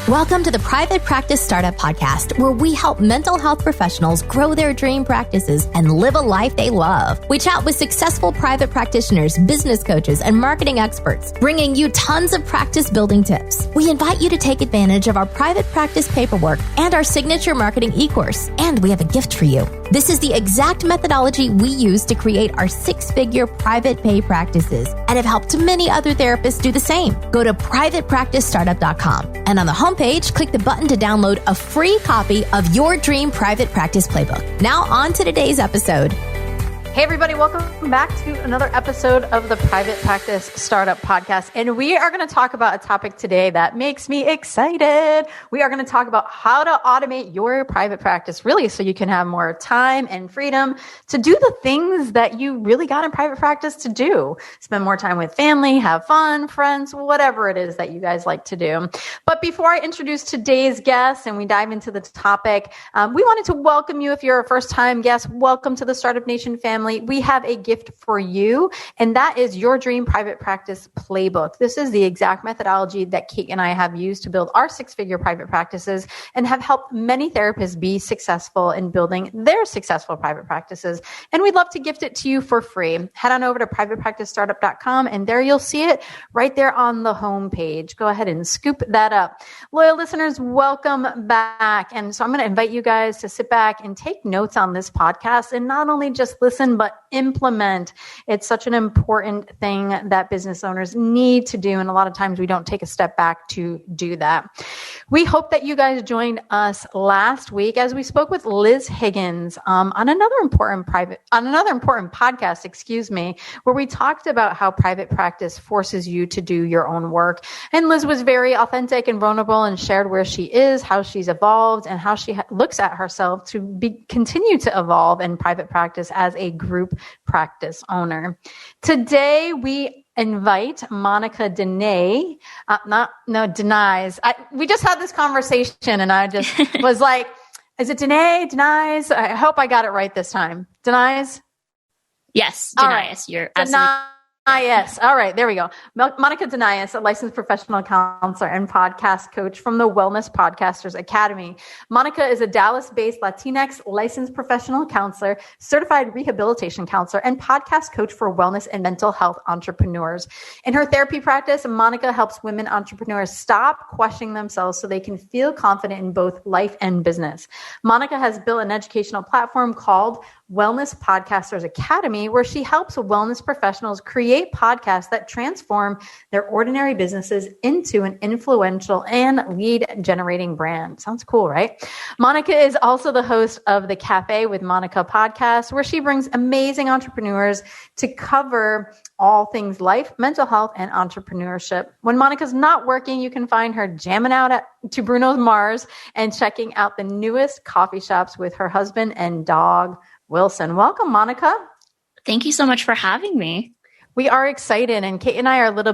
Welcome to the Private Practice Startup Podcast, where we help mental health professionals grow their dream practices and live a life they love. We chat with successful private practitioners, business coaches, and marketing experts, bringing you tons of practice building tips. We invite you to take advantage of our private practice paperwork and our signature marketing e-course. And we have a gift for you. This is the exact methodology we use to create our six-figure private pay practices and have helped many other therapists do the same. Go to privatepracticestartup.com and on the homepage, click the button to download a free copy of your dream private practice playbook. Now on to today's episode. Hey everybody, welcome back to another episode of the Private Practice Startup Podcast. And we are going to talk about a topic today that makes me excited. We are going to talk about how to automate your private practice, really, so you can have more time and freedom to do the things that you really got in private practice to do. Spend more time with family, have fun, friends, whatever it is that you guys like to do. But before I introduce today's guest and we dive into the topic, we wanted to welcome you. If you're a first-time guest, welcome to the Startup Nation family. We have a gift for you, and that is your dream private practice playbook. This is the exact methodology that Kate and I have used to build our six-figure private practices and have helped many therapists be successful in building their successful private practices. And we'd love to gift it to you for free. Head on over to privatepracticestartup.com, and there you'll see it right there on the home page. Go ahead and scoop that up. Loyal listeners, welcome back. And so I'm going to invite you guys to sit back and take notes on this podcast and not only just listen, but implement. It's such an important thing that business owners need to do. And a lot of times we don't take a step back to do that. We hope that you guys joined us last week as we spoke with Liz Higgins on another important podcast, where we talked about how private practice forces you to do your own work. And Liz was very authentic and vulnerable and shared where she is, how she's evolved, and how she looks at herself to continue to evolve in private practice as a group practice owner. Today, we invite Monica Denies. We just had this conversation and I just was like, is it Denies? I hope I got it right this time. Denies? Yes, Denies. Right. You're absolutely Yes. All right. There we go. Monica Denies, a licensed professional counselor and podcast coach from the Wellness Podcasters Academy. Monica is a Dallas-based Latinx licensed professional counselor, certified rehabilitation counselor, and podcast coach for wellness and mental health entrepreneurs. In her therapy practice, Monica helps women entrepreneurs stop questioning themselves so they can feel confident in both life and business. Monica has built an educational platform called Wellness Podcasters Academy, where she helps wellness professionals create podcasts that transform their ordinary businesses into an influential and lead-generating brand. Sounds cool, right? Monica is also the host of the Café with Monica podcast, where she brings amazing entrepreneurs to cover all things life, mental health, and entrepreneurship. When Monica's not working, you can find her jamming out to Bruno Mars and checking out the newest coffee shops with her husband and dog, Wilson. Welcome, Monica. Thank you so much for having me. We are excited, and Kate and I are a little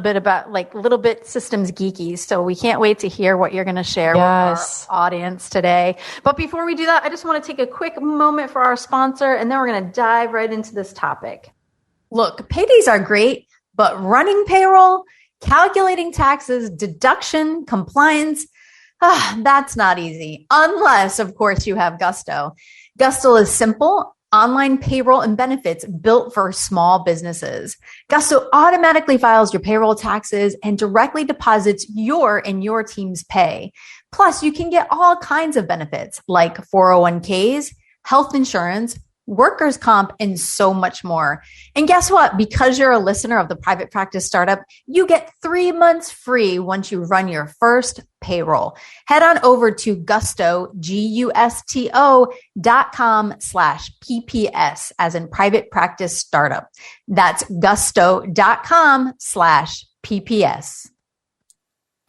bit systems geeky, so we can't wait to hear what you're going to share with our audience today. But before we do that, I just want to take a quick moment for our sponsor, and then we're going to dive right into this topic. Look, paydays are great, but running payroll, calculating taxes, deduction, compliance, that's not easy. Unless, of course, you have Gusto. Gusto is simple, online payroll and benefits built for small businesses. Gusto automatically files your payroll taxes and directly deposits your and your team's pay. Plus, you can get all kinds of benefits like 401ks, health insurance, workers' comp, and so much more. And guess what? Because you're a listener of the Private Practice Startup, you get 3 months free once you run your first payroll. Head on over to gusto.com/PPS as in Private Practice Startup. That's gusto.com/PPS.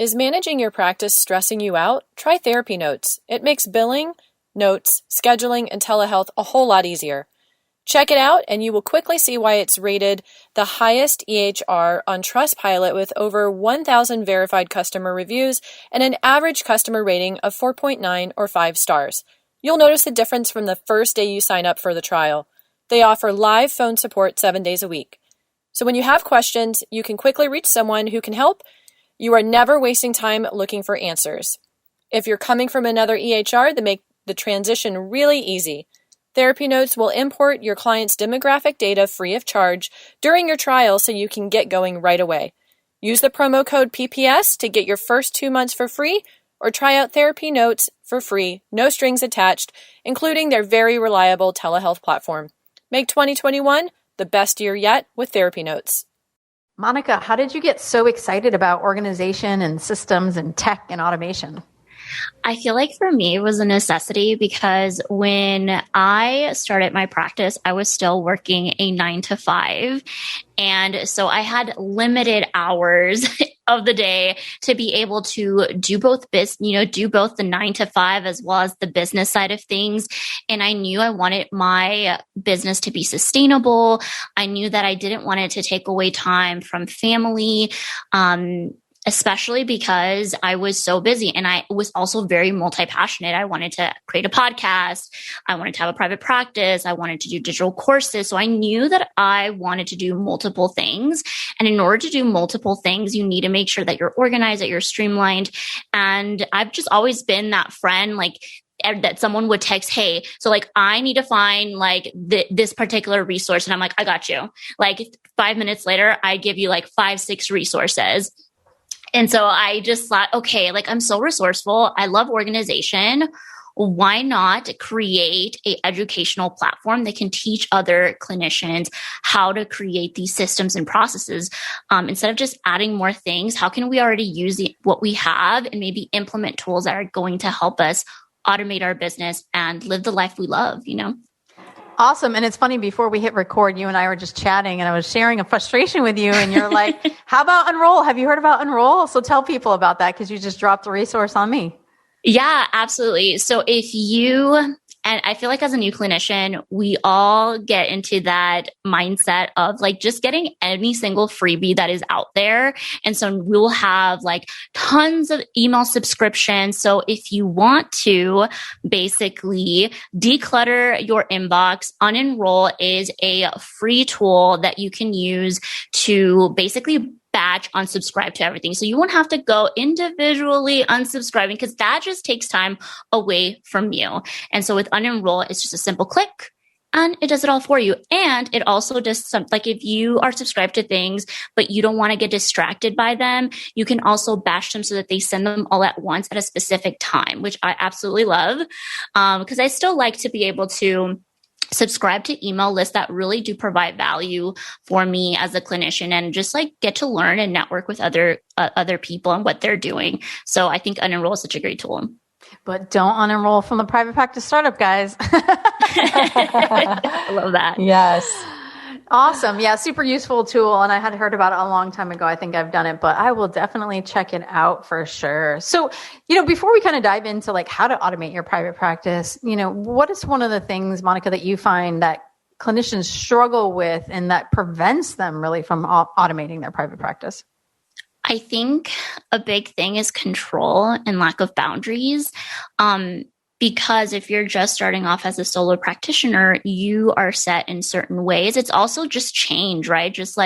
Is managing your practice stressing you out? Try Therapy Notes. It makes billing, notes, scheduling, and telehealth a whole lot easier. Check it out, and you will quickly see why it's rated the highest EHR on Trustpilot with over 1,000 verified customer reviews and an average customer rating of 4.9 or 5 stars. You'll notice the difference from the first day you sign up for the trial. They offer live phone support 7 days a week. So when you have questions, you can quickly reach someone who can help. You are never wasting time looking for answers. If you're coming from another EHR, they make the transition really easy. Therapy Notes will import your client's demographic data free of charge during your trial so you can get going right away. Use the promo code PPS to get your first 2 months for free, or try out Therapy Notes for free, no strings attached, including their very reliable telehealth platform. Make 2021 the best year yet with Therapy Notes. Monica, how did you get so excited about organization and systems and tech and automation? I feel like for me, it was a necessity because when I started my practice, I was still working a 9 to 5. And so I had limited hours of the day to be able to do both do both the 9 to 5 as well as the business side of things. And I knew I wanted my business to be sustainable. I knew that I didn't want it to take away time from family. Especially because I was so busy and I was also very multi-passionate. I wanted to create a podcast. I wanted to have a private practice. I wanted to do digital courses. So I knew that I wanted to do multiple things. And in order to do multiple things, you need to make sure that you're organized, that you're streamlined. And I've just always been that friend, that someone would text, hey, so I need to find this particular resource. And I'm like, I got you. 5 minutes later, I give you 5, 6 resources. And so I just thought, okay, I'm so resourceful. I love organization. Why not create an educational platform that can teach other clinicians how to create these systems and processes? Instead of just adding more things, how can we already use what we have and maybe implement tools that are going to help us automate our business and live the life we love, Awesome. And it's funny, before we hit record, you and I were just chatting and I was sharing a frustration with you and you're like, how about Unroll? Have you heard about Unroll? So tell people about that because you just dropped the resource on me. Yeah, absolutely. So and I feel like as a new clinician, we all get into that mindset of just getting any single freebie that is out there. And so we'll have tons of email subscriptions. So if you want to basically declutter your inbox, Unenroll is a free tool that you can use to basically batch unsubscribe to everything. So you won't have to go individually unsubscribing because that just takes time away from you. And so with Unenroll, it's just a simple click and it does it all for you. And it also does if you are subscribed to things, but you don't want to get distracted by them, you can also batch them so that they send them all at once at a specific time, which I absolutely love. Because I still like to be able to subscribe to email lists that really do provide value for me as a clinician and just get to learn and network with other people and what they're doing. So I think Unenroll is such a great tool. But don't unenroll from the private practice startup, guys. I love that. Yes. Awesome. Yeah, super useful tool. And I had heard about it a long time ago. I think I've done it, but I will definitely check it out for sure. So, before we kind of dive into how to automate your private practice, what is one of the things, Monica, that you find that clinicians struggle with and that prevents them really from automating their private practice? I think a big thing is control and lack of boundaries. Because if you're just starting off as a solo practitioner, you are set in certain ways. It's also just change, right? Just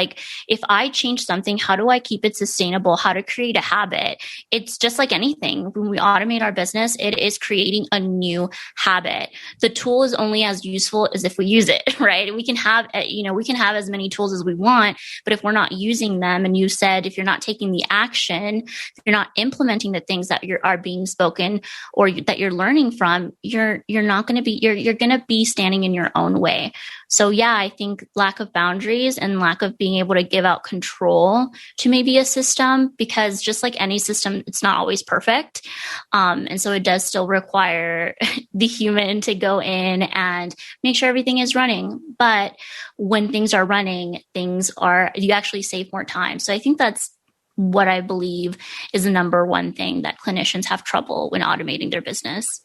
if I change something, how do I keep it sustainable? How to create a habit? It's just like anything. When we automate our business, it is creating a new habit. The tool is only as useful as if we use it, right? We can have as many tools as we want, but if we're not using them, and you said, if you're not taking the action, if you're not implementing the things that are being spoken or that you're learning from, you're not going to be, you're going to be standing in your own way. So yeah, I think lack of boundaries and lack of being able to give out control to maybe a system, because just like any system, it's not always perfect. And so it does still require the human to go in and make sure everything is running. But when things are running, you actually save more time. So I think that's what I believe is the number one thing that clinicians have trouble when automating their business.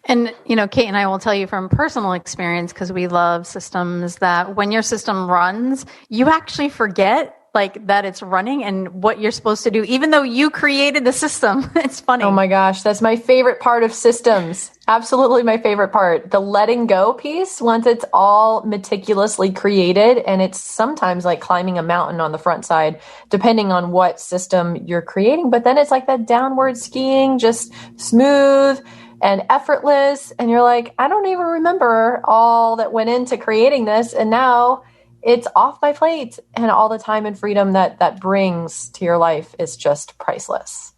And, Kate and I will tell you from personal experience, because we love systems, that when your system runs, you actually forget like that it's running and what you're supposed to do, even though you created the system. It's funny. Oh my gosh, that's my favorite part of systems. Absolutely my favorite part. The letting go piece, once it's all meticulously created, and it's sometimes like climbing a mountain on the front side, depending on what system you're creating. But then it's like that downward skiing, just smooth and effortless. And you're like, I don't even remember all that went into creating this. And now it's off my plate, and all the time and freedom that brings to your life is just priceless.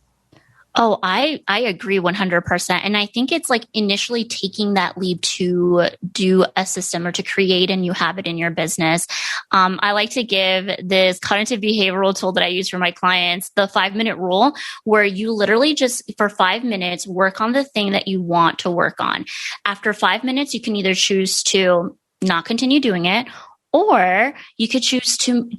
Oh, I agree 100%. And I think it's like initially taking that leap to do a system or to create a new habit in your business. I like to give this cognitive behavioral tool that I use for my clients, the 5-minute rule, where you literally just for 5 minutes work on the thing that you want to work on. After 5 minutes, you can either choose to not continue doing it, or you could choose to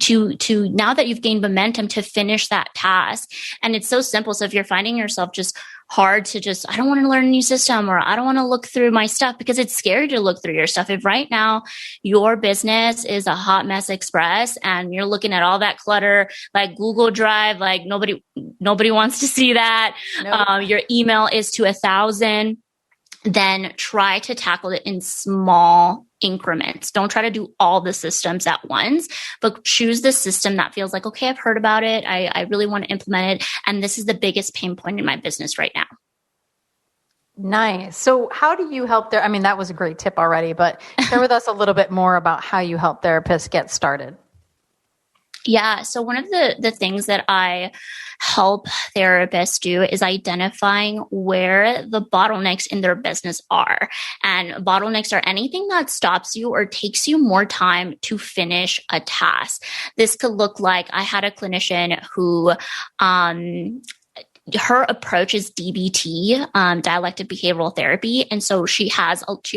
now that you've gained momentum, to finish that task. And it's so simple. So if you're finding yourself just hard to just, I don't want to learn a new system, or I don't want to look through my stuff, because it's scary to look through your stuff. If right now your business is a hot mess express and you're looking at all that clutter, like Google Drive, like nobody wants to see that. Nope. Your email is to 1,000. Then try to tackle it in small increments. Don't try to do all the systems at once, but choose the system that feels like, okay, I've heard about it. I really want to implement it. And this is the biggest pain point in my business right now. Nice. So how do you help I mean, that was a great tip already, but share with us a little bit more about how you help therapists get started. Yeah. So one of the things that I help therapists do is identifying where the bottlenecks in their business are. And bottlenecks are anything that stops you or takes you more time to finish a task. This could look like, I had a clinician who, her approach is DBT, dialectic behavioral therapy. And so she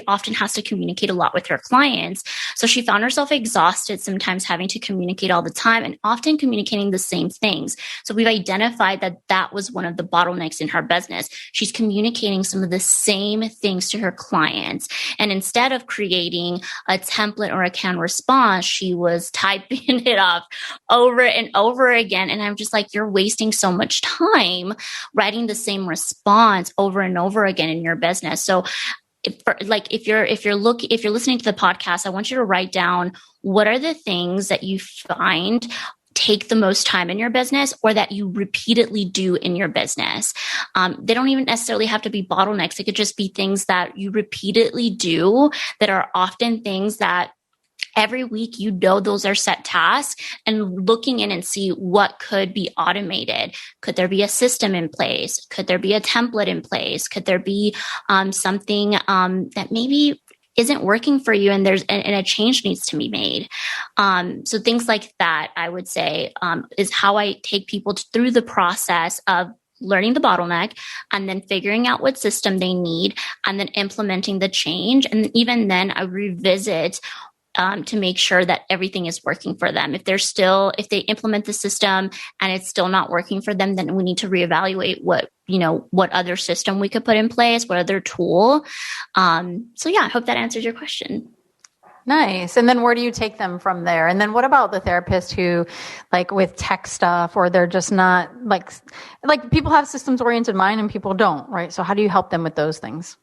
often has to communicate a lot with her clients. So she found herself exhausted, sometimes having to communicate all the time and often communicating the same things. So we've identified that was one of the bottlenecks in her business. She's communicating some of the same things to her clients. And instead of creating a template or a canned response, she was typing it off over and over again. And I'm just like, you're wasting so much time writing the same response over and over again in your business. So if you're listening to the podcast, I want you to write down, what are the things that you find take the most time in your business, or that you repeatedly do in your business. They don't even necessarily have to be bottlenecks. It could just be things that you repeatedly do that are often things that every week, those are set tasks, and looking in and see what could be automated. Could there be a system in place? Could there be a template in place? Could there be something that maybe isn't working for you and a change needs to be made? So things like that, I would say, is how I take people through the process of learning the bottleneck and then figuring out what system they need and then implementing the change. And even then I revisit to make sure that everything is working for them. If they implement the system and it's still not working for them, then we need to reevaluate what other system we could put in place, what other tool. So yeah, I hope that answers your question. Nice. And then where do you take them from there? And then what about the therapist who, like with tech stuff, or they're just not like people have systems oriented mind and people don't, right? So how do you help them with those things?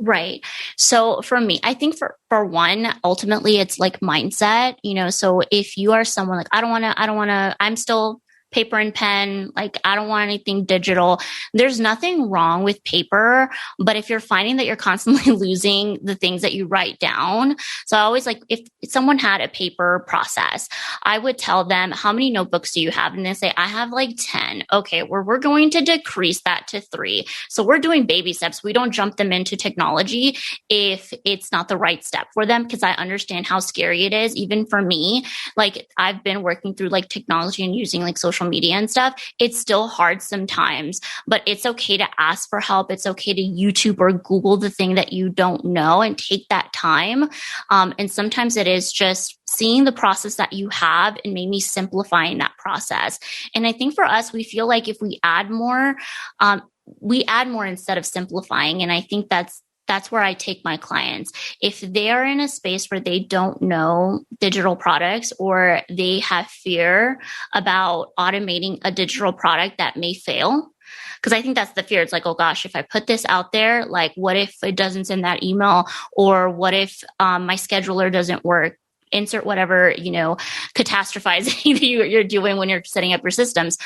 Right. So for me, I think for one, ultimately it's like mindset, so if you are someone like, I don't want to, I'm still paper and pen, like I don't want anything digital. There's nothing wrong with paper, but if you're finding that you're constantly losing the things that you write down. So I always like, if someone had a paper process, I would tell them, how many notebooks do you have? And they say, I have like 10. Okay, we're going to decrease that to 3. So we're doing baby steps. We don't jump them into technology if it's not the right step for them, because I understand how scary it is. Even for me, like I've been working through like technology and using like social media and stuff. It's still hard sometimes, but it's okay to ask for help. It's okay to YouTube or Google the thing that you don't know and take that time. And sometimes it is just seeing the process that you have and maybe simplifying that process. And I think for us, we feel like if we add more instead of simplifying. And I think that's that's where I take my clients. If they are in a space where they don't know digital products or they have fear about automating a digital product that may fail, because I think that's the fear. It's like, oh gosh, if I put this out there, like what if it doesn't send that email? Or what if my scheduler doesn't work? Insert whatever, catastrophizing you're doing when you're setting up your systems.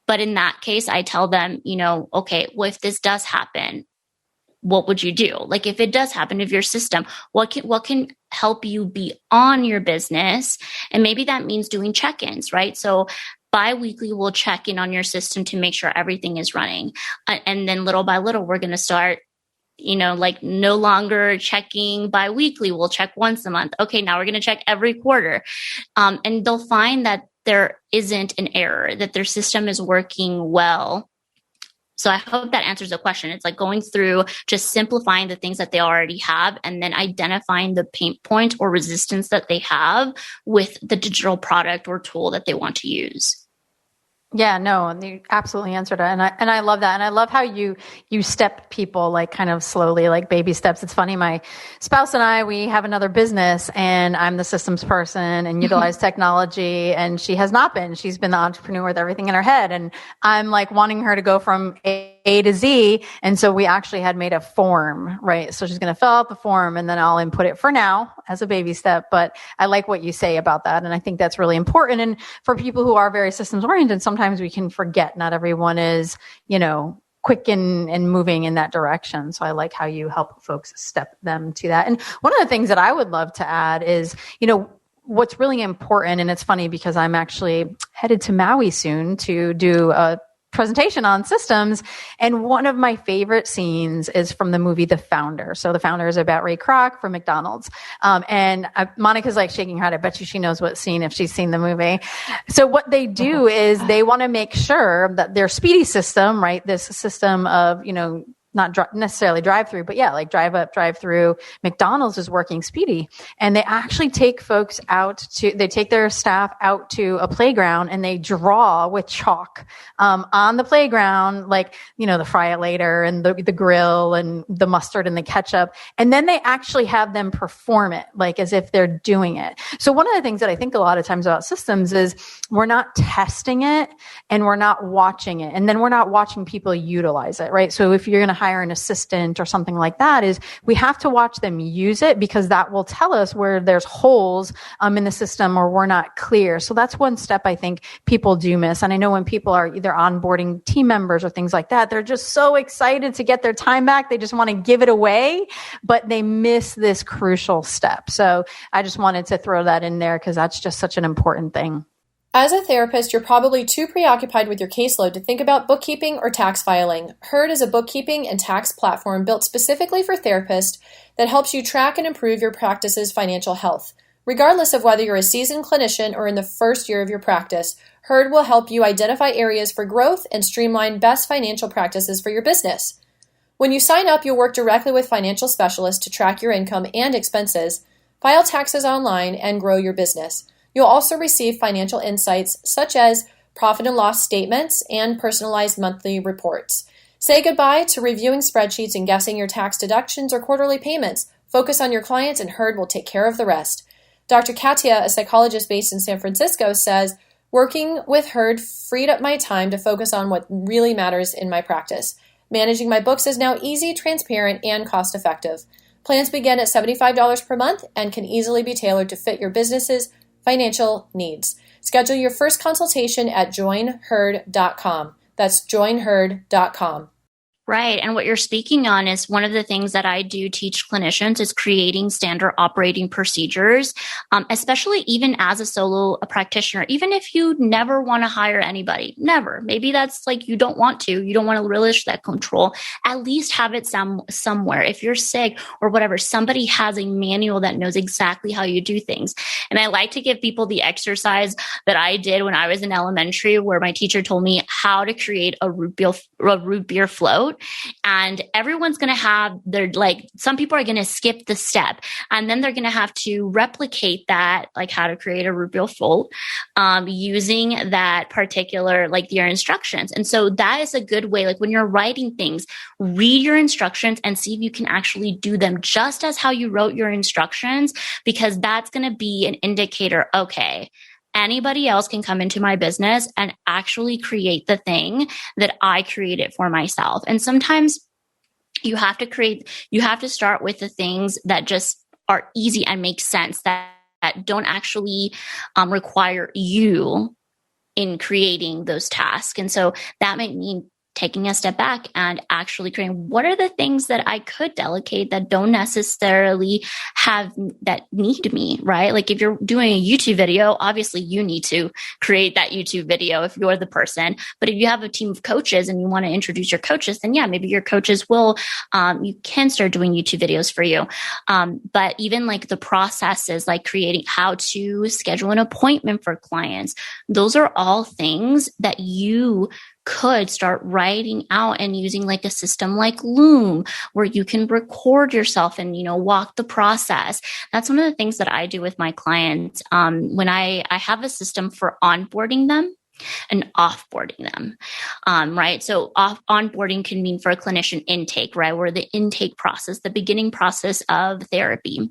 But in that case, I tell them, okay, well, if this does happen, what would you do? Like if it does happen to your system, what can help you be on your business? And maybe that means doing check-ins, right? So bi-weekly, we'll check in on your system to make sure everything is running. And then little by little, we're going to start, like no longer checking bi-weekly. We'll check once a month. Okay, now we're going to check every quarter. And they'll find that there isn't an error, that their system is working well. So I hope that answers the question. It's like going through just simplifying the things that they already have and then identifying the pain point or resistance that they have with the digital product or tool that they want to use. Yeah, no, you absolutely answered it. And I love that. And I love how you step people like kind of slowly, like baby steps. It's funny. My spouse and I, we have another business and I'm the systems person and utilize technology. And she has not been. She's been the entrepreneur with everything in her head. And I'm like wanting her to go from A to Z. And so we actually had made a form, right? So she's going to fill out the form and then I'll input it for now as a baby step. But I like what you say about that. And I think that's really important. And for people who are very systems oriented, sometimes we can forget not everyone is, quick and moving in that direction. So I like how you help folks step them to that. And one of the things that I would love to add is, what's really important. And it's funny because I'm actually headed to Maui soon to do a presentation on systems. And one of my favorite scenes is from the movie The Founder. So The Founder is about Ray Kroc from McDonald's. Monica's like shaking her head. I bet you she knows what scene if she's seen the movie. So what they do is they want to make sure that their speedy system, right? This system of, not necessarily drive through, but yeah, like drive up, drive through. McDonald's is working speedy. And they actually take they take their staff out to a playground and they draw with chalk, on the playground, like, the fry it later and the grill and the mustard and the ketchup. And then they actually have them perform it, like as if they're doing it. So one of the things that I think a lot of times about systems is we're not testing it and we're not watching it. And then we're not watching people utilize it, right? So if you're going to hire an assistant or something like that, is we have to watch them use it because that will tell us where there's holes in the system or we're not clear. So that's one step I think people do miss. And I know when people are either onboarding team members or things like that, they're just so excited to get their time back. They just want to give it away, but they miss this crucial step. So I just wanted to throw that in there because that's just such an important thing. As a therapist, you're probably too preoccupied with your caseload to think about bookkeeping or tax filing. Herd is a bookkeeping and tax platform built specifically for therapists that helps you track and improve your practice's financial health. Regardless of whether you're a seasoned clinician or in the first year of your practice, Herd will help you identify areas for growth and streamline best financial practices for your business. When you sign up, you'll work directly with financial specialists to track your income and expenses, file taxes online, and grow your business. You'll also receive financial insights such as profit and loss statements and personalized monthly reports. Say goodbye to reviewing spreadsheets and guessing your tax deductions or quarterly payments. Focus on your clients and Herd will take care of the rest. Dr. Katia, a psychologist based in San Francisco, says, working with Herd freed up my time to focus on what really matters in my practice. Managing my books is now easy, transparent, and cost-effective. Plans begin at $75 per month and can easily be tailored to fit your business's financial needs. Schedule your first consultation at joinherd.com. That's joinherd.com. Right. And what you're speaking on is one of the things that I do teach clinicians is creating standard operating procedures, especially even as a solo practitioner, even if you never want to hire anybody, never. Maybe that's like you don't want to relish that control. At least have it somewhere. If you're sick or whatever, somebody has a manual that knows exactly how you do things. And I like to give people the exercise that I did when I was in elementary, where my teacher told me how to create a root beer float. out. And everyone's going to have their, like, some people are going to skip the step, and then they're going to have to replicate that, like how to create a root beer full, using that particular, like your instructions. And so that is a good way, like when you're writing things, read your instructions and see if you can actually do them just as how you wrote your instructions, because that's going to be an indicator. Okay, anybody else can come into my business and actually create the thing that I created for myself. And sometimes you have to start with the things that just are easy and make sense, that don't actually require you in creating those tasks. And so that might mean taking a step back and actually creating, what are the things that I could delegate that don't necessarily that need me, right? Like if you're doing a YouTube video, obviously you need to create that YouTube video if you're the person. But if you have a team of coaches and you want to introduce your coaches, then yeah, maybe your coaches will, you can start doing YouTube videos for you. But even like the processes, like creating how to schedule an appointment for clients, those are all things that you could start writing out and using like a system like Loom, where you can record yourself and, walk the process. That's one of the things that I do with my clients. When I have a system for onboarding them and offboarding them, right? So onboarding can mean for a clinician intake, right? Where the intake process, the beginning process of therapy.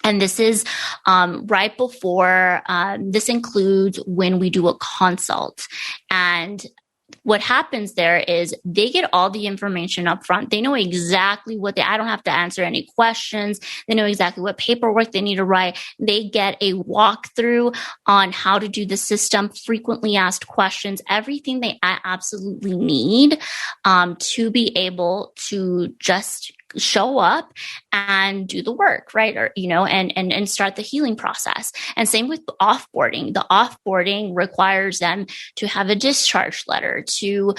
And this is right before, this includes when we do a consult. And what happens there is they get all the information up front. They know exactly I don't have to answer any questions. They know exactly what paperwork they need to write. They get a walkthrough on how to do the system, frequently asked questions, everything they absolutely need to be able to just show up and do the work, right? Or, and start the healing process. And same with offboarding. The offboarding requires them to have a discharge letter, to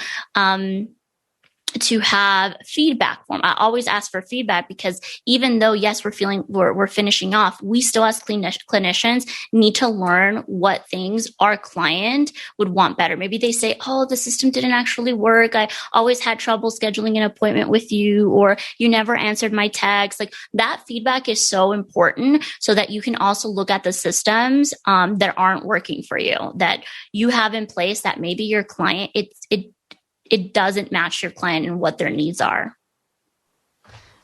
have feedback form. I always ask for feedback because even though, yes, we're finishing off, we still as clinicians need to learn what things our client would want better. Maybe they say, oh, the system didn't actually work. I always had trouble scheduling an appointment with you, or you never answered my text. Like that feedback is so important so that you can also look at the systems that aren't working for you, that you have in place that maybe your client, it doesn't match your client and what their needs are.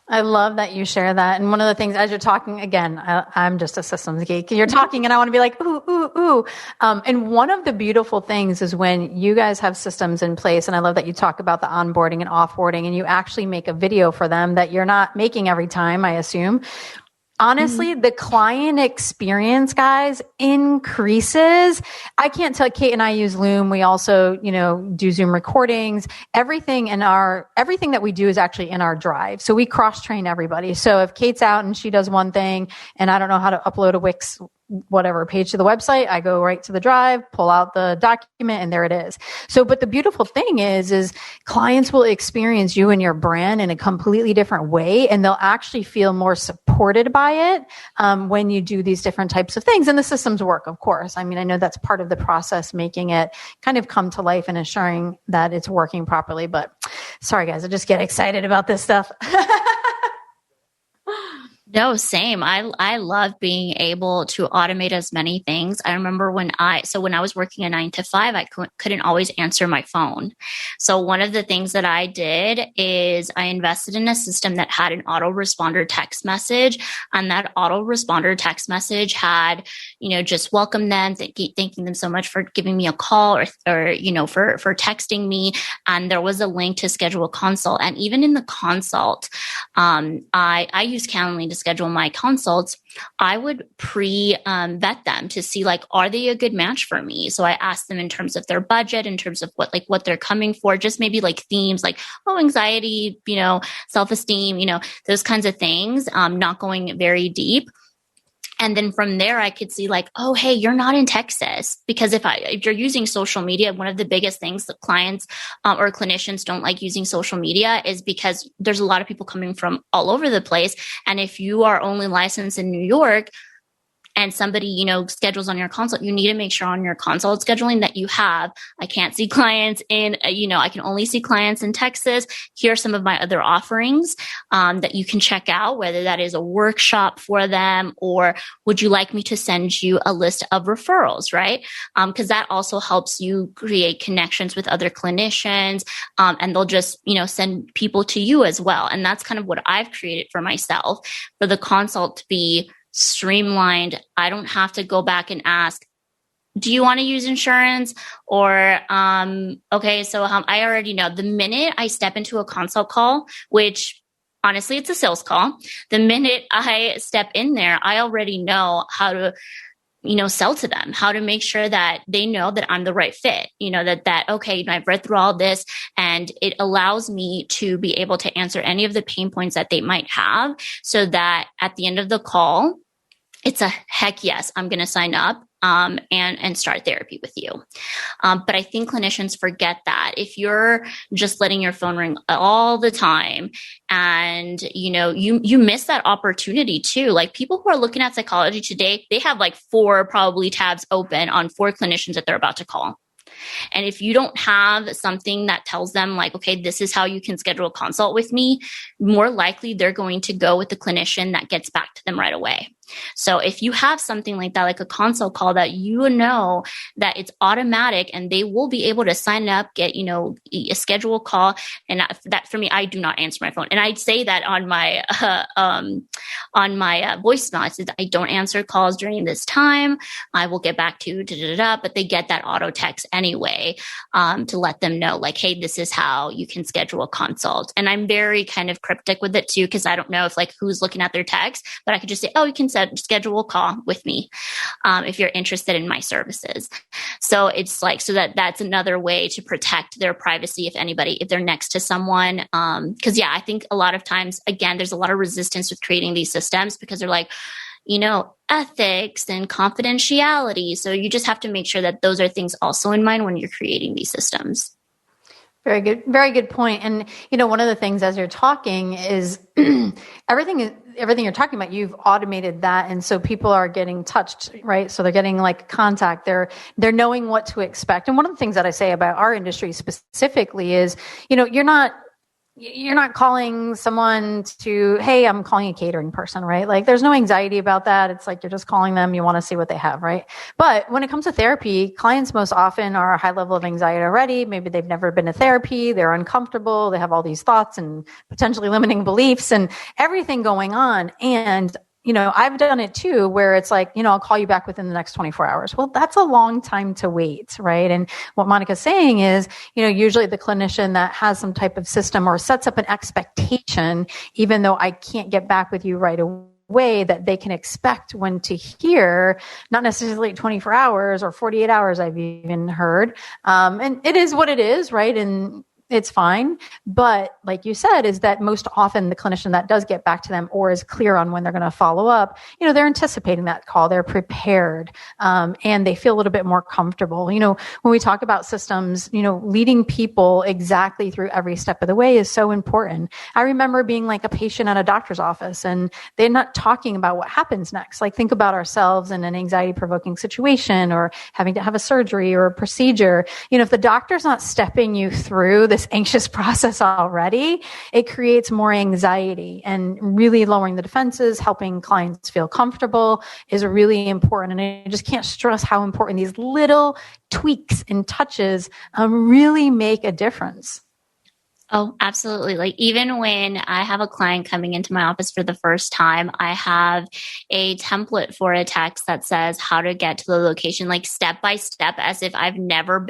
I love that you share that. And one of the things, as you're talking, again, I'm just a systems geek. You're talking and I want to be like, ooh, ooh, ooh. And one of the beautiful things is when you guys have systems in place, and I love that you talk about the onboarding and offboarding, and you actually make a video for them that you're not making every time, I assume. Honestly, the client experience, guys, increases. I can't tell. Kate and I use Loom. We also, do Zoom recordings. Everything that we do is actually in our drive. So we cross-train everybody. So if Kate's out and she does one thing and I don't know how to upload a Wix whatever page to the website, I go right to the drive, pull out the document, and there it is. So, but the beautiful thing is clients will experience you and your brand in a completely different way, and they'll actually feel more supported by it when you do these different types of things. And the systems work, of course. I mean, I know that's part of the process, making it kind of come to life and ensuring that it's working properly. But sorry, guys, I just get excited about this stuff. No, same. I love being able to automate as many things. I remember when I was working a 9 to 5, I couldn't always answer my phone. So one of the things that I did is I invested in a system that had an autoresponder text message, and that autoresponder text message had, just welcome them, thanking them so much for giving me a call or for texting me. And there was a link to schedule a consult. And even in the consult, I use Calendly to schedule my consults. I would vet them to see, like, are they a good match for me? So I asked them in terms of their budget, in terms of what they're coming for, just maybe like themes like, anxiety, self-esteem, those kinds of things, not going very deep. And then from there, I could see like, oh, hey, you're not in Texas. Because if you're using social media, one of the biggest things that clients or clinicians don't like using social media is because there's a lot of people coming from all over the place. And if you are only licensed in New York, and somebody, schedules on your consult, you need to make sure on your consult scheduling that you have, I can't see clients in, I can only see clients in Texas. Here are some of my other offerings that you can check out, whether that is a workshop for them, or would you like me to send you a list of referrals, right? Because that also helps you create connections with other clinicians, and they'll just, send people to you as well. And that's kind of what I've created for myself, for the consult to be streamlined. I don't have to go back and ask, do you want to use insurance? Or, okay, so I already know the minute I step into a consult call, which honestly, it's a sales call. The minute I step in there, I already know how to, sell to them, how to make sure that they know that I'm the right fit, okay, I've read through all this, and it allows me to be able to answer any of the pain points that they might have, so that at the end of the call, it's a heck yes, I'm going to sign up and start therapy with you. But I think clinicians forget that if you're just letting your phone ring all the time, and you miss that opportunity too. Like, people who are looking at psychology today, they have like 4 probably tabs open on 4 clinicians that they're about to call. And if you don't have something that tells them like, okay, this is how you can schedule a consult with me, more likely they're going to go with the clinician that gets back to them right away. So if you have something like that, like a consult call that that it's automatic and they will be able to sign up, get, a schedule call. And that for me, I do not answer my phone. And I'd say that on my voice notes, I don't answer calls during this time. I will get back to but they get that auto text anyway, to let them know like, hey, this is how you can schedule a consult. And I'm very kind of cryptic with it too, because I don't know if like who's looking at their text, but I could just say, oh, you can schedule a call with me if you're interested in my services. So it's like, so that's another way to protect their privacy if they're next to someone. Because I think a lot of times, again, there's a lot of resistance with creating these systems because they're like, ethics and confidentiality. So you just have to make sure that those are things also in mind when you're creating these systems. Very good. Very good point. And, one of the things as you're talking is everything you're talking about, you've automated that. And so people are getting touched, right? So they're getting like contact. They're knowing what to expect. And one of the things that I say about our industry specifically is, you're not calling someone to, hey, I'm calling a catering person, right? Like there's no anxiety about that. It's like, you're just calling them. You want to see what they have, right? But when it comes to therapy, clients most often are a high level of anxiety already. Maybe they've never been to therapy. They're uncomfortable. They have all these thoughts and potentially limiting beliefs and everything going on. And I've done it too, where it's like, I'll call you back within the next 24 hours. Well, that's a long time to wait, right? And what Monica's saying is, usually the clinician that has some type of system or sets up an expectation, even though I can't get back with you right away, that they can expect when to hear, not necessarily 24 hours or 48 hours, I've even heard. And it is what it is, right? And it's fine. But like you said, is that most often the clinician that does get back to them or is clear on when they're going to follow up, they're anticipating that call, they're prepared, and they feel a little bit more comfortable. When we talk about systems, leading people exactly through every step of the way is so important. I remember being like a patient at a doctor's office and they're not talking about what happens next. Like think about ourselves in an anxiety provoking situation or having to have a surgery or a procedure. If the doctor's not stepping you through this anxious process already, it creates more anxiety, and really lowering the defenses, helping clients feel comfortable is really important. And I just can't stress how important these little tweaks and touches really make a difference. Oh, absolutely. Like even when I have a client coming into my office for the first time, I have a template for a text that says how to get to the location, like step by step, as if I've never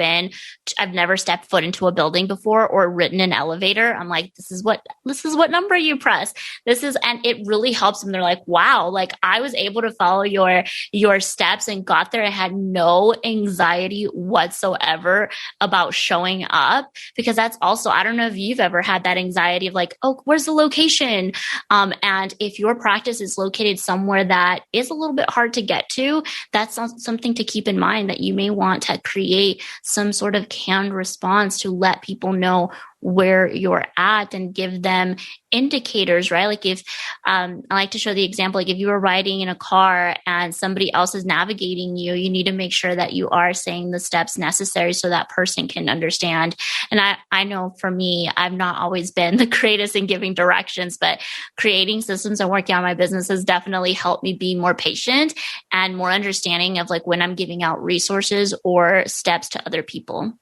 stepped foot into a building before or ridden an elevator. I'm like, this is what number you press. And it really helps them. They're like, wow, like I was able to follow your steps and got there. I had no anxiety whatsoever about showing up, because that's also, I don't know if you've ever had that anxiety of like, oh, where's the location? And if your practice is located somewhere that is a little bit hard to get to, that's something to keep in mind, that you may want to create some sort of canned response to let people know where you're at and give them indicators, right? Like if, I like to show the example, like if you were riding in a car and somebody else is navigating you, you need to make sure that you are saying the steps necessary so that person can understand. And I know for me, I've not always been the greatest in giving directions, but creating systems and working on my business has definitely helped me be more patient and more understanding of like when I'm giving out resources or steps to other people.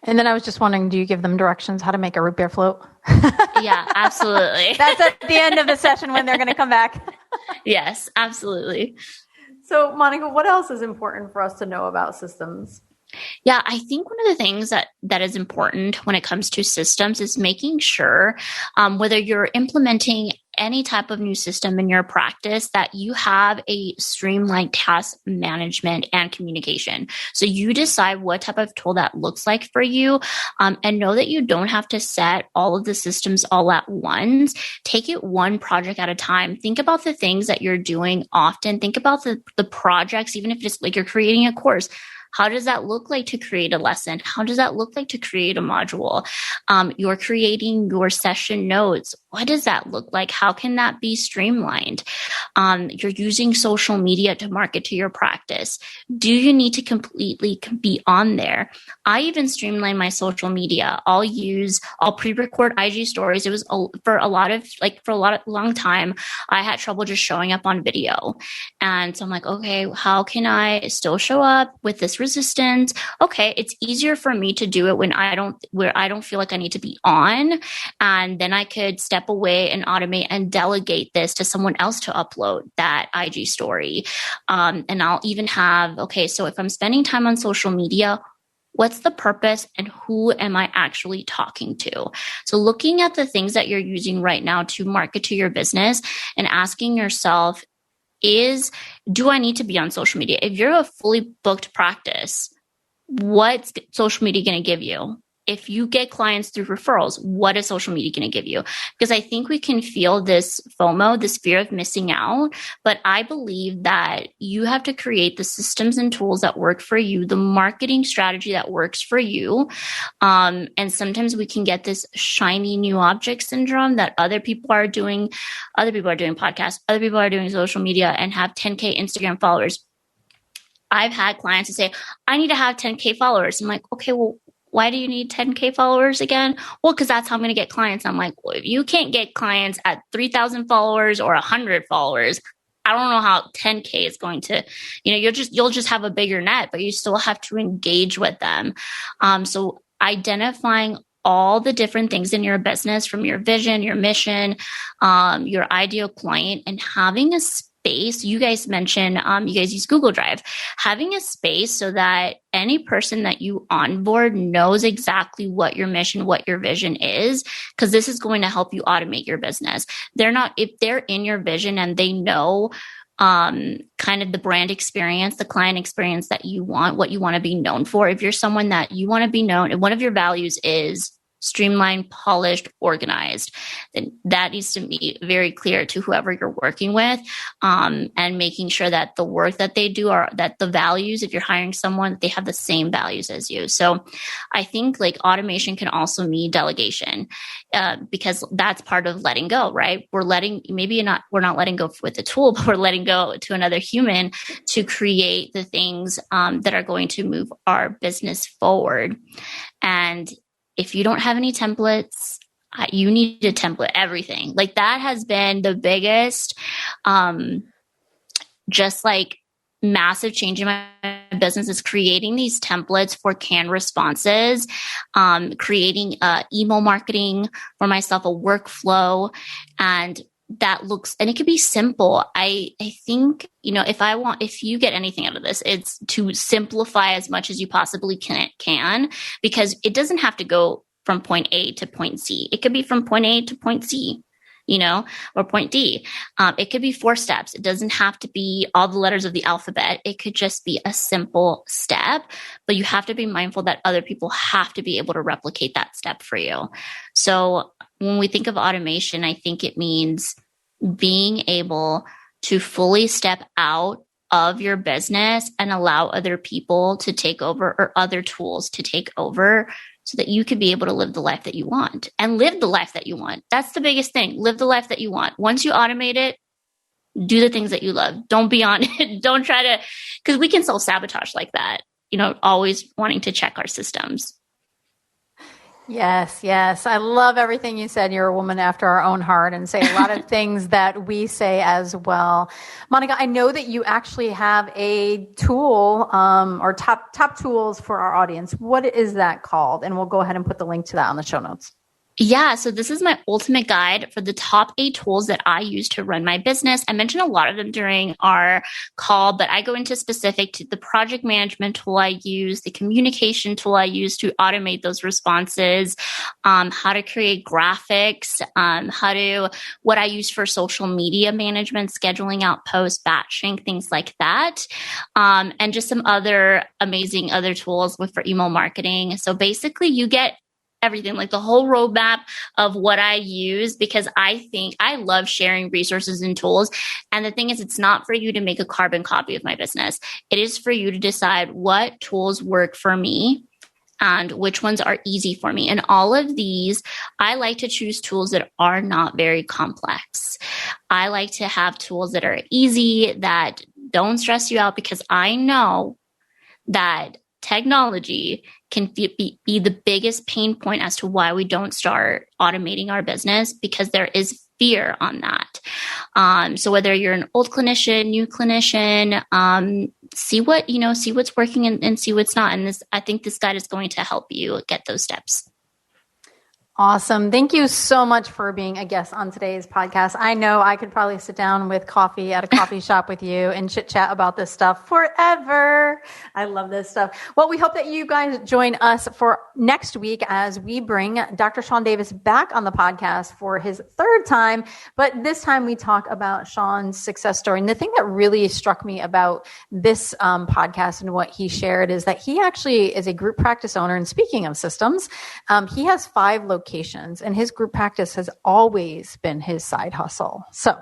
And then I was just wondering, do you give them directions how to make a root beer float? Yeah, absolutely. That's at the end of the session when they're going to come back. Yes, absolutely. So Monica, what else is important for us to know about systems? Yeah, I think one of the things that is important when it comes to systems is making sure whether you're implementing any type of new system in your practice that you have a streamlined task management and communication. So you decide what type of tool that looks like for you, and know that you don't have to set all of the systems all at once. Take it one project at a time. Think about the things that you're doing often. Think about the projects, even if it's like you're creating a course. How does that look like to create a lesson? How does that look like to create a module? You're creating your session notes. What does that look like? How can that be streamlined? You're using social media to market to your practice. Do you need to completely be on there? I even streamline my social media. I'll pre-record IG stories. It was for a long time, I had trouble just showing up on video. And so I'm like, okay, how can I still show up with this resistance? Okay, it's easier for me to do it when I don't feel like I need to be on. And then I could step away and automate and delegate this to someone else to upload that IG story. And I'll even have, okay, so if I'm spending time on social media, what's the purpose and who am I actually talking to? So looking at the things that you're using right now to market to your business and asking yourself, do I need to be on social media? If you're a fully booked practice, what's social media going to give you? If you get clients through referrals, what is social media going to give you? Because I think we can feel this FOMO, this fear of missing out. But I believe that you have to create the systems and tools that work for you, the marketing strategy that works for you. And sometimes we can get this shiny new object syndrome that other people are doing podcasts, other people are doing social media and have 10K Instagram followers. I've had clients who say, I need to have 10K followers. I'm like, okay, well, why do you need 10K followers again? Well, because that's how I'm going to get clients. I'm like, well, if you can't get clients at 3,000 followers or 100 followers, I don't know how 10K is going to, you'll just have a bigger net, but you still have to engage with them. So identifying all the different things in your business, from your vision, your mission, your ideal client, and having a space. You guys mentioned you guys use Google Drive. Having a space so that any person that you onboard knows exactly what your mission, what your vision is, because this is going to help you automate your business. If they're in your vision and they know kind of the brand experience, the client experience that you want, what you want to be known for. If you're someone that you want to be known, and one of your values is streamlined, polished, organized, then that needs to be very clear to whoever you're working with, and making sure that the work that they do that the values, if you're hiring someone, they have the same values as you. So I think like automation can also mean delegation, because that's part of letting go, right? We're not letting go with the tool, but we're letting go to another human to create the things that are going to move our business forward. And if you don't have any templates, you need to template everything. Like that has been the biggest, just like massive change in my business, is creating these templates for canned responses, creating email marketing for myself, a workflow, and it could be simple. I think, if you get anything out of this, it's to simplify as much as you possibly can, because it doesn't have to go from point A to point C. It could be from point A to point C, or point D. It could be 4 steps. It doesn't have to be all the letters of the alphabet. It could just be a simple step, but you have to be mindful that other people have to be able to replicate that step for you. So when we think of automation, I think it means being able to fully step out of your business and allow other people to take over, or other tools to take over so that you could be able to live the life that you want and live the life that you want. That's the biggest thing. Live the life that you want. Once you automate it, do the things that you love. Don't be on it. Don't try to, because we can self-sabotage like that, always wanting to check our systems. Yes, yes. I love everything you said. You're a woman after our own heart and say a lot of things that we say as well. Monica, I know that you actually have a tool or top tools for our audience. What is that called? And we'll go ahead and put the link to that on the show notes. Yeah, so this is my ultimate guide for the top 8 tools that I use to run my business. I mentioned a lot of them during our call, but I go into specific to the project management tool I use, the communication tool I use to automate those responses, how to create graphics, what I use for social media management, scheduling out posts, batching, things like that, and just some other amazing other tools for email marketing. So basically you get everything, like the whole roadmap of what I use, because I love sharing resources and tools. And the thing is, it's not for you to make a carbon copy of my business. It is for you to decide what tools work for me and which ones are easy for me. And all of these, I like to choose tools that are not very complex. I like to have tools that are easy, that don't stress you out, because I know that technology can be the biggest pain point as to why we don't start automating our business, because there is fear on that. So whether you're an old clinician, new clinician, see what's working and see what's not. And I think this guide is going to help you get those steps. Awesome. Thank you so much for being a guest on today's podcast. I know I could probably sit down with coffee at a coffee shop with you and chit chat about this stuff forever. I love this stuff. Well, we hope that you guys join us for next week as we bring Dr. Sean Davis back on the podcast for his 3rd time. But this time we talk about Sean's success story. And the thing that really struck me about this podcast and what he shared is that he actually is a group practice owner. And speaking of systems, he has 5 locations. And his group practice has always been his side hustle. So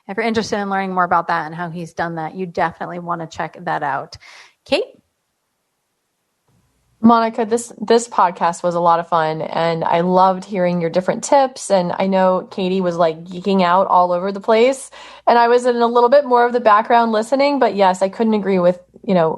if you're interested in learning more about that and how he's done that, you definitely want to check that out. Kate? Monica, this podcast was a lot of fun, and I loved hearing your different tips. And I know Katie was like geeking out all over the place, and I was in a little bit more of the background listening. But yes, I couldn't agree with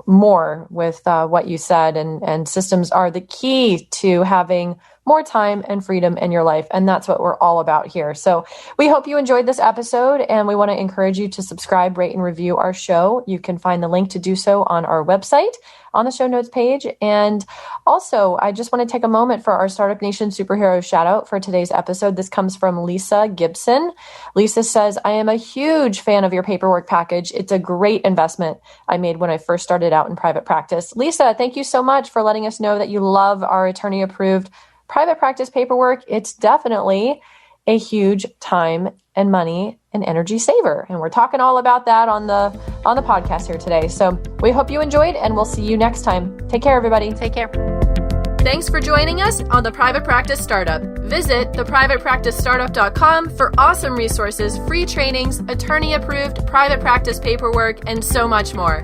more with what you said. And systems are the key to having more time and freedom in your life. And that's what we're all about here. So we hope you enjoyed this episode, and we want to encourage you to subscribe, rate, and review our show. You can find the link to do so on our website on the show notes page. And also, I just want to take a moment for our Startup Nation superhero shout out for today's episode. This comes from Lisa Gibson. Lisa says, I am a huge fan of your paperwork package. It's a great investment I made when I first started out in private practice. Lisa, thank you so much for letting us know that you love our attorney approved private practice paperwork. It's definitely a huge time and money and energy saver. And we're talking all about that on the podcast here today. So we hope you enjoyed, and we'll see you next time. Take care, everybody. Take care. Thanks for joining us on The Private Practice Startup. Visit theprivatepracticestartup.com for awesome resources, free trainings, attorney approved private practice paperwork, and so much more.